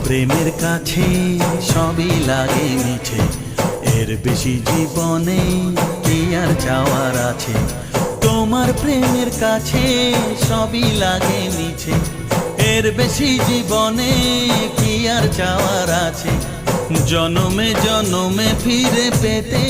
প্রেমের কাছে সবই লাগে মিছে, এর বেশি জীবনে কি আর চাওয়ার আছে। তোমার প্রেমের কাছে সবই লাগে মিছে, এর বেশি জীবনে কি আর চাওয়ার আছে। জনমে জনমে ফিরে পেতে